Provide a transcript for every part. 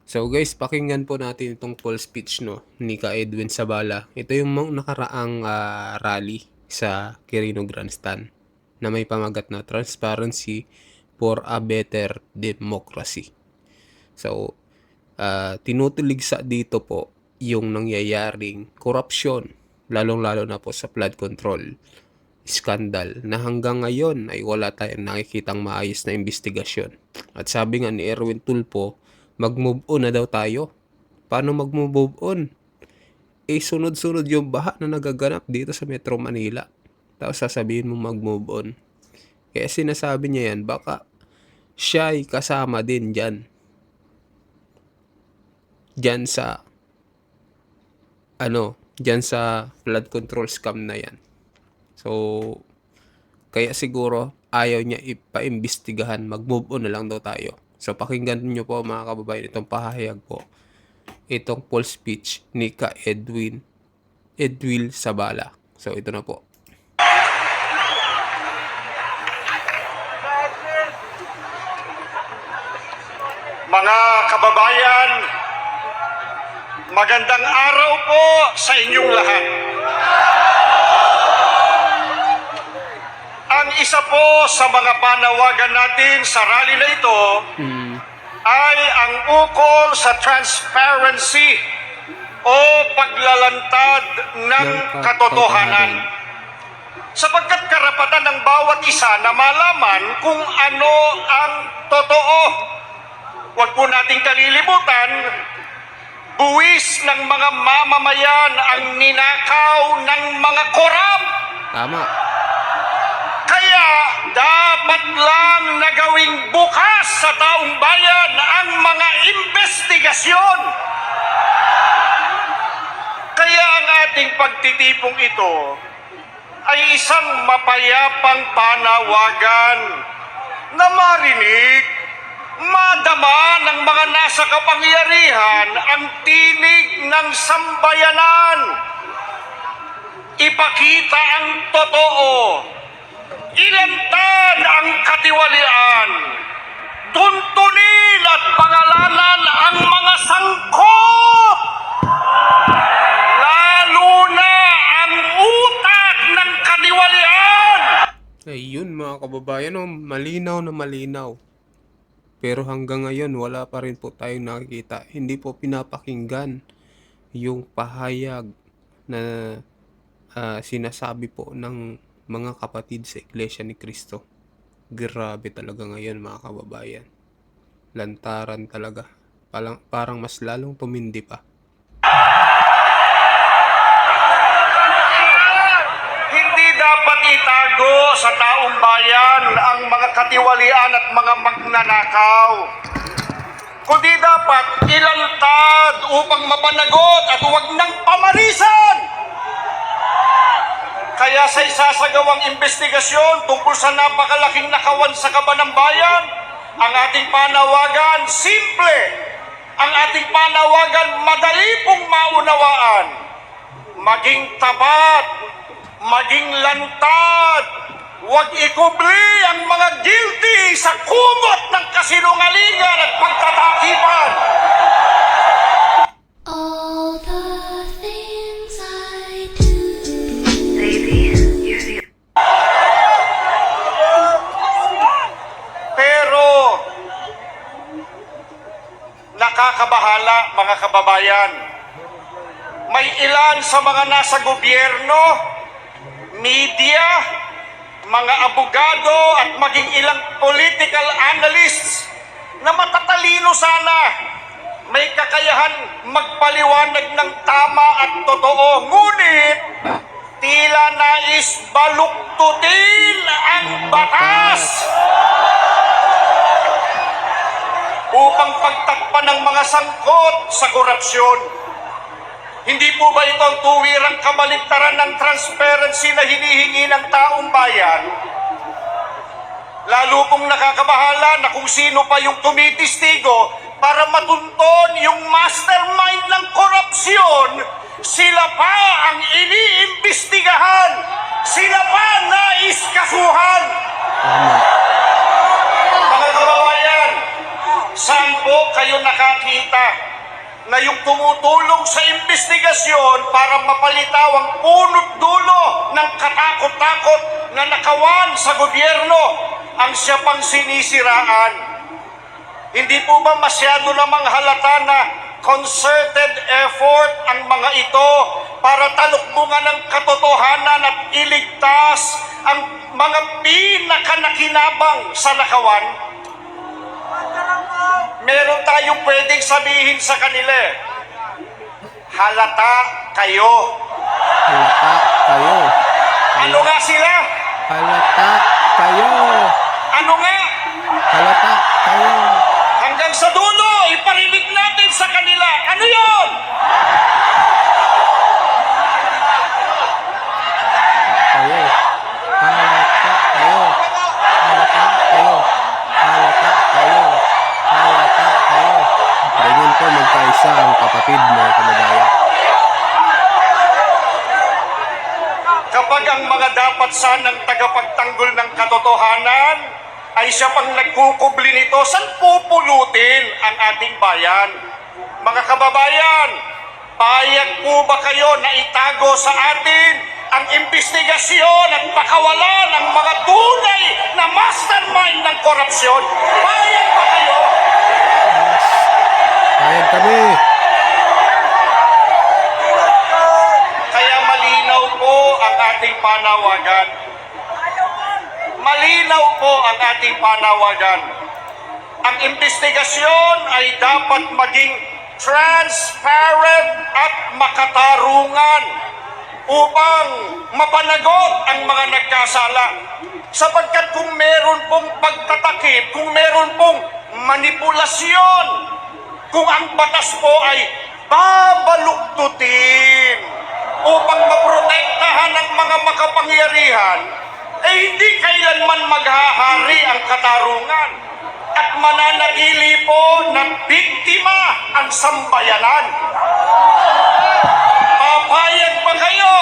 So guys, pakinggan po natin itong full speech no ni Ka Edwin Sabala. Ito yung nakaraang rally sa Quirino Grandstand na may pamagat na Transparency for a Better Democracy. So, tinutulig sa dito po yung nangyayaring korupsyon, lalong-lalo na po sa flood control scandal na hanggang ngayon ay wala tayong nakikitang maayos na investigasyon. At sabi nga ni Erwin Tulfo, mag-move on na daw tayo. Paano mag-move on? Sunod-sunod yung baha na nagaganap dito sa Metro Manila. Tapos sasabihin mo mag-move on. Kaya sinasabi niya yan, baka siya ay kasama din dyan. Dyan sa dyan sa flood control scam na yan. So, kaya siguro ayaw niya ipaimbestigahan, mag-move on na lang daw tayo. So, pakinggan niyo po mga kababayan itong pahayag po. Itong full speech ni Ka Edwin Sabala. So, ito na po. Mga kababayan, magandang araw po sa inyong lahat. Ang isa po sa mga panawagan natin sa rally na ito ay ang ukol sa transparency o paglalantad ng katotohanan. Sapagkat karapatan ng bawat isa na malaman kung ano ang totoo. Huwag po nating kalilimutan, buwis ng mga mamamayan ang ninakaw ng mga korap. Tama. Kaya dapat lang na gawing bukas sa taong bayan ang mga investigasyon. Kaya ang ating pagtitipong ito ay isang mapayapang panawagan na marinig, madama ng mga nasa kapangyarihan ang tinig ng sambayanan. Ipakita ang totoo. Ilantad ang katiwalian. Tuntunin at pangalanan ang mga sangkot. Lalo na ang utak ng katiwalian. Ayun mga kababayan, malinaw na malinaw. Pero hanggang ngayon, wala pa rin po tayong nakikita. Hindi po pinapakinggan yung pahayag na sinasabi po ng mga kapatid sa Iglesia ni Cristo. Grabe talaga ngayon mga kababayan. Lantaran talaga. Parang mas lalong tumindi pa. Hindi dapat itago sa taong bayan ang mga katiwalian at mga magnanakaw. Kundi dapat ilantad upang mapanagot at huwag nang pamarisan. Kaya sa isasagawang investigasyon tungkol sa napakalaking nakawan sa kaban ng bayan, ang ating panawagan simple. Ang ating panawagan madali pong maunawaan. Maging tapat, maging lantad, huwag ikubli ang mga guilty sa kumot ng kasinungalingan at pagtatakipan. All the things I do. Pero nakakabahala mga kababayan. May ilan sa mga nasa gobyerno, media, mga abogado at maging ilang political analysts na matatalino sana, may kakayahan magpaliwanag ng tama at totoo, ngunit tila nais baluktutin ang batas upang pagtakpan ng mga sangkot sa korupsyon. Hindi po ba ito ang tuwirang kabaligtaran ng transparency na hinihingi ng taong bayan? Lalo pong nakakabahala na kung sino pa yung tumitistigo para matunton yung mastermind ng korupsyon, sila pa ang iniimbestigahan, sila pa nais kasuhan. Mga kababayan, saan po kayo nakakita kita na yung tumutulong sa investigasyon para mapalitaw ang punot dulo ng katakot-takot na nakawan sa gobyerno ang siya pang sinisiraan. Hindi po ba masyado namang halata na concerted effort ang mga ito para talukbungan ng katotohanan at iligtas ang mga pinakanakinabang sa nakawan? Meron tayong pwedeng sabihin sa kanila, halata kayo. Halata kayo. Ano nga sila? Halata kayo. Ano nga? Halata kayo. Hanggang sa dulo, iparinig natin sa kanila. Ano yon? Kayo. Halata kayo. Halata kayo. Halata kayo. Halata kayo. Ganyan po magkaisa ang kapatid, mga kababayan. Kapag ang mga dapat sanang tagapagtanggol ng katotohanan ay siya pang nagkukubli nito, saan pupulutin ang ating bayan? Mga kababayan, payag po ba kayo na itago sa atin ang investigasyon at pakawalan ng mga tunay na mastermind ng korupsyon? Payag ba kayo? Payag kami. Kaya malinaw po ang ating panawagan. Malinaw po ang ating panawagan. Ang investigasyon ay dapat maging transparent at makatarungan upang mapanagot ang mga nagkasala. Sapagkat kung meron pong pagtatakip, kung meron pong manipulasyon, kung ang batas po ay babaluktutin upang maprotektahan ang mga makapangyarihan, eh hindi kailanman maghahari ang katarungan at mananatili po na biktima ang sambayanan. Papayag ba kayo?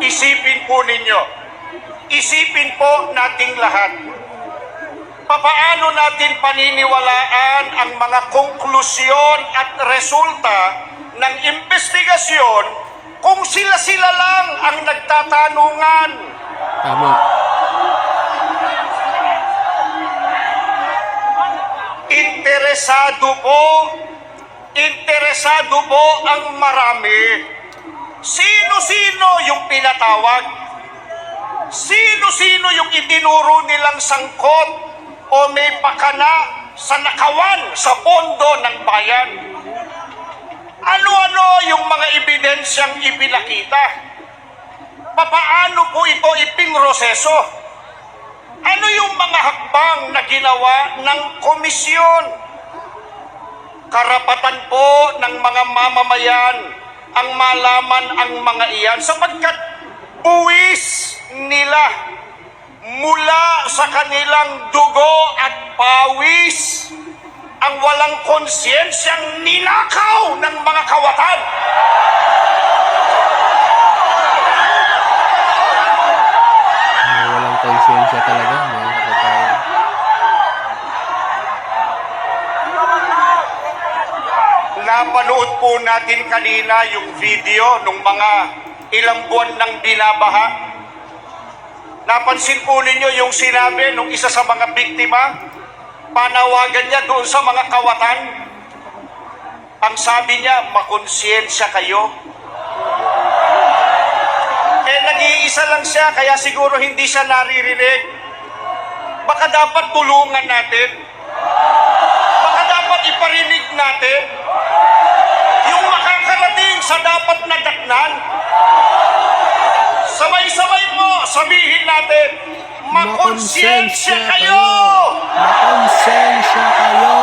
Isipin po ninyo, isipin po nating lahat. Papaano natin paniniwalaan ang mga konklusyon at resulta ng investigasyon kung sila-sila lang ang nagtatanungan? Tama. Interesado po ang marami. Sino-sino yung pinatawag? Sino-sino yung itinuro nilang sangkot o may pakana sa nakawan sa pondo ng bayan? Ano-ano yung mga ebidensyang ipinakita? Papaano po ito ipinroseso? Ano yung mga hakbang na ginawa ng komisyon? Karapatan po ng mga mamamayan ang malaman ang mga iyan sapagkat buwis nila mula sa kanilang dugo at pawis ang walang konsyensiyang ninakaw ng mga kawatan. Walang konsensya talaga, mga kababayan. Napanood po natin kanina yung video nung mga ilang buwan ng binabaha. Napansin po ninyo yung sinabi nung isa sa mga biktima, panawagan niya doon sa mga kawatan. Ang sabi niya, makonsensya kayo. Eh, nag-iisa lang siya, kaya siguro hindi siya naririnig. Baka dapat tulungan natin. Baka dapat iparinig natin yung makakarating sa dapat na datnan. Sabay-sabay mo, sabihin natin, makonsensya kayo! Makonsensya kayo!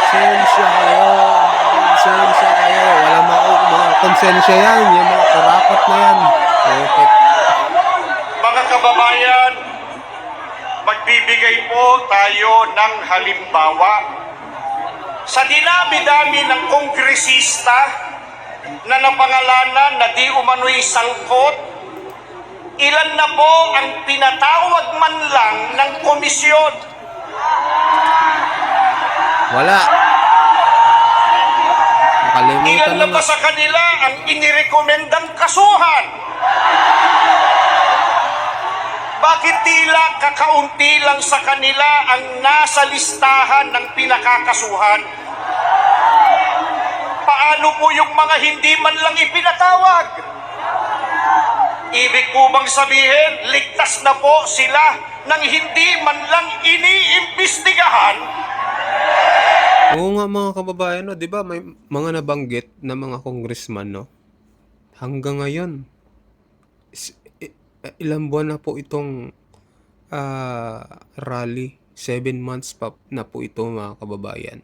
Konsensya kayo! Konsensya kayo! Walang mga konsensya yan. Yung mga kurapat na yan. Perfect. Mga kababayan, magbibigay po tayo ng halimbawa. Sa dinami-dami ng kongresista na napangalanan na di umano'y sangkot, ilan na po ang pinatawag man lang ng komisyon? Wala. Nakalimutan Ilan na na ba nga. sa kanila ang inirekomendang kasuhan? Bakit tila kakaunti lang sa kanila ang nasa listahan ng pinakakasuhan? Paano po yung mga hindi man lang ipinatawag? Ibig po bang sabihin, ligtas na po sila nang hindi man lang iniimbestigahan? Oo nga mga kababayan, no, 'di ba may mga nabanggit na mga congressman, no? Hanggang ngayon, ilang buwan na po itong rally. 7 months pa na po ito mga kababayan.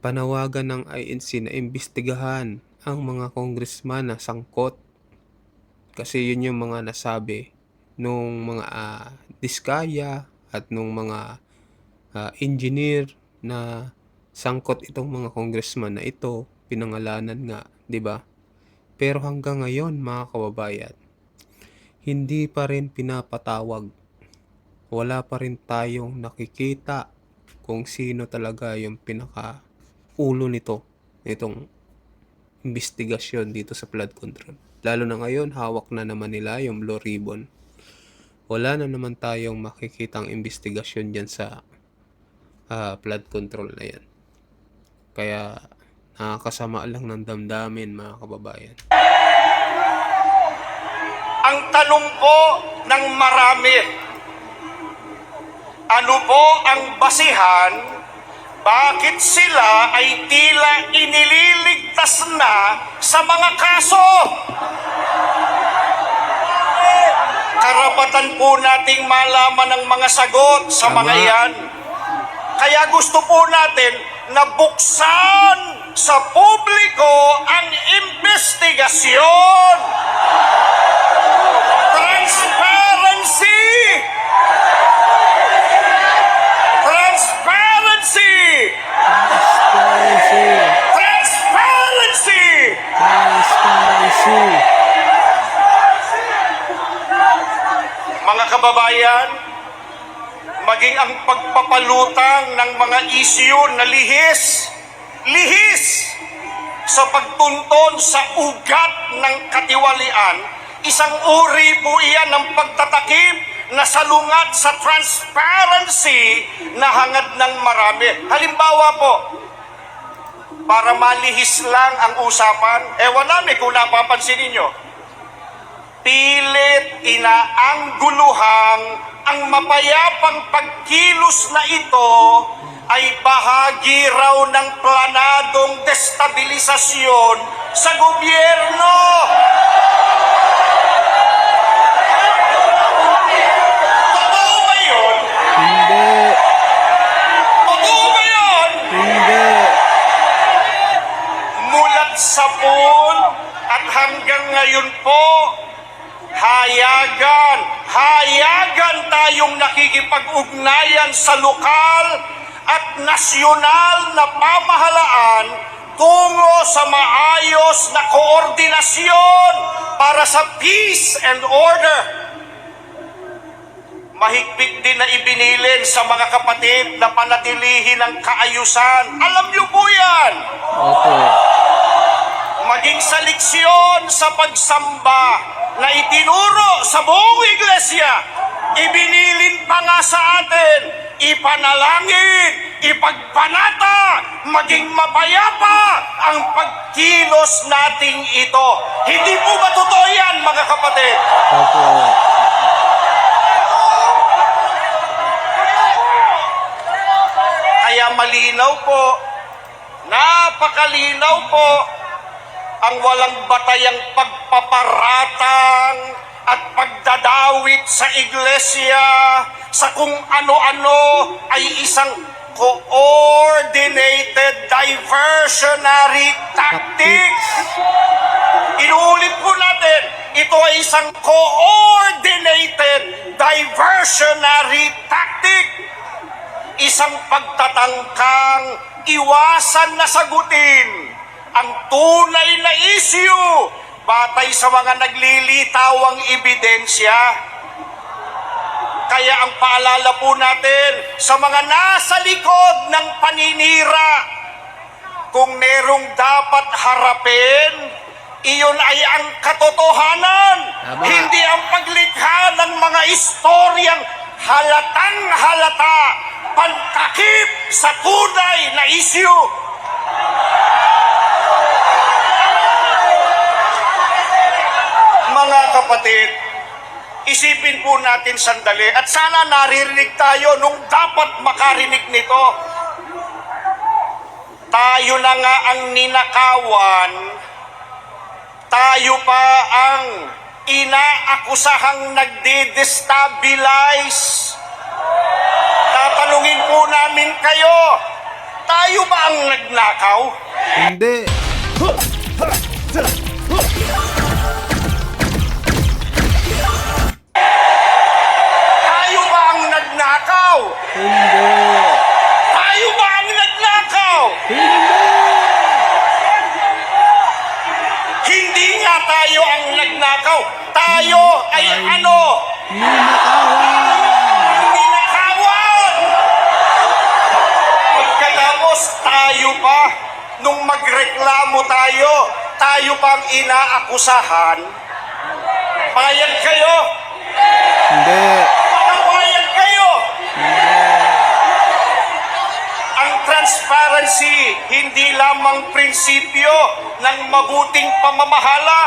Panawagan ng INC na imbestigahan ang mga congressman na sangkot. Kasi yun yung mga nasabi nung mga diskaya at nung mga engineer na sangkot itong mga congressman na ito, pinangalanan nga, 'di ba? Pero hanggang ngayon mga kababayan, hindi pa rin pinapatawag. Wala pa rin tayong nakikita kung sino talaga yung pinaka-ulo itong investigasyon dito sa flood control. Lalo na ngayon, hawak na naman nila yung Blue Ribbon. Wala na naman tayong makikitang investigasyon dyan sa flood control na yan. Kaya nakakasama lang ng damdamin mga kababayan. Ang tanong po ng marami, ano po ang basihan bakit sila ay tila inililigtas na sa mga kaso? Karapatan po nating malaman ang mga sagot sa mga Tama. yan. Kaya gusto po natin na buksan sa publiko ang investigasyon. Transparency! Transparency! Transparency! Transparency! Transparency! Mga kababayan, maging ang pagpapalutang ng mga isyu na lihis sa pagtunton sa ugat ng katiwalian, isang uri po iyan ng pagtatakip na salungat sa transparency na hangad ng marami. Halimbawa po, para malihis lang ang usapan, ewan namin kung napapansin ninyo, pilit inaangguluhang ang mapayapang pagkilos na ito ay bahagi raw ng planadong destabilisasyon sa gobyerno. Totoo ba yun? Hindi! Totoo ba yun? Hindi! Mulat sa pool at hanggang ngayon po, hayagan tayong nakikipag-ugnayan sa lokal at nasyonal na pamahalaan tungo sa maayos na koordinasyon para sa peace and order. Mahigpit din na ibinilin sa mga kapatid na panatilihin ang kaayusan. Alam niyo po yan! Opo. Maging sa leksyon sa pagsamba na itinuro sa buong iglesia, ibinilin pa nga sa atin, ipanalangin, ipagpanata, maging mapayapa ang pagkilos nating ito. Hindi po ba totoo yan, mga kapatid? Opo. Kaya malinaw po, napakalinaw po, ang walang batayang pagpaparatang at pagdadawit sa iglesia sa kung ano-ano ay isang coordinated diversionary tactics. Inuulit po natin, Ito ay isang coordinated diversionary tactic. Isang pagtatangkang iwasan na sagutin ang tunay na issue batay sa mga naglilitawang ebidensya. Kaya ang paalala po natin sa mga nasa likod ng paninira, kung merong dapat harapin, iyon ay ang katotohanan, Tama. hindi ang paglikha ng mga istoryang halatang halata, pantakip sa tunay na issue. Mga kapatid, isipin po natin sandali at sana naririnig tayo nung dapat makarinig nito. Tayo na nga ang ninakawan, tayo pa ang inaakusahang nagde-destabilize. Tatanungin po namin kayo, tayo ba ang nagnakaw? Hindi. Tayo ba ang nagnakaw? Hindi. Tayo ba ang nagnakaw? Hindi nga tayo ang nagnakaw. Tayo ay ano? Ninakawan! Pagkatapos tayo pa, nung magreklamo tayo, tayo pang inaakusahan. Payag kayo? Hindi. Payag kayo? Ang transparency, hindi lamang prinsipyo ng mabuting pamamahala.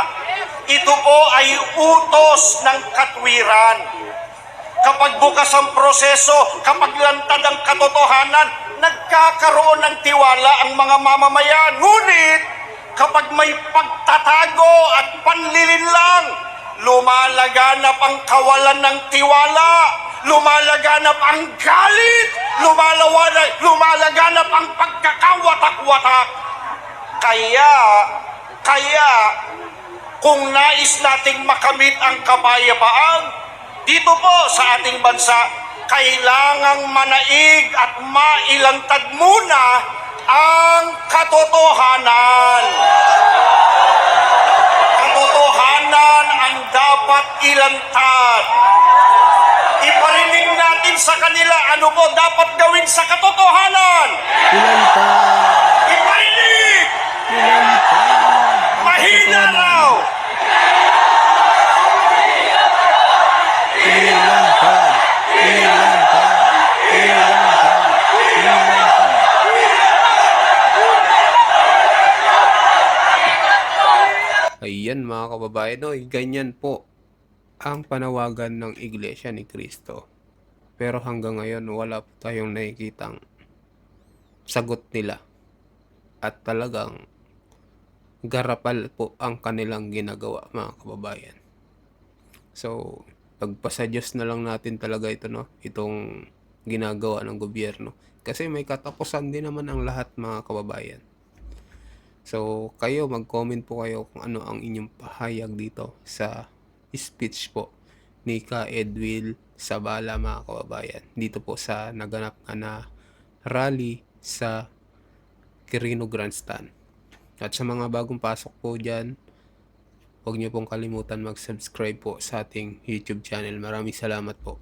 Ito po ay utos ng katwiran. Kapag bukas ang proseso, kapag lantad ang katotohanan, nagkakaroon ng tiwala ang mga mamamayan. Ngunit, kapag may pagtatago at panlilinlang, lumalaganap ang kawalan ng tiwala, lumalaganap ang galit, lumalaganap ang pagkakawatak-watak. Kaya, kung nais nating makamit ang kapayapaan, dito po sa ating bansa, kailangang manaig at mailantad muna ang katotohanan. Katotohanan ang dapat ilantad. Iparinig natin sa kanila ano po dapat gawin sa katotohanan. Ilantad. Iparinig! Ilantad. Mahina raw! Ilantad. Ilantad. Ilantad. Ilantad. Ayan mga kababayan, no, ganyan po ang panawagan ng Iglesia ni Cristo. Pero hanggang ngayon wala po tayong nakikitang sagot nila. At talagang garapal po ang kanilang ginagawa mga kababayan. So, pagpasa Diyos na lang natin talaga ito, no? Itong ginagawa ng gobyerno. Kasi may katapusan din naman ang lahat mga kababayan. So, kayo mag-comment po kayo kung ano ang inyong pahayag dito sa speech po ni Ka Edwin Sabala mga kababayan. Dito po sa naganap na rally sa Quirino Grandstand. At sa mga bagong pasok po dyan, huwag niyo pong kalimutan mag-subscribe po sa ating YouTube channel. Maraming salamat po.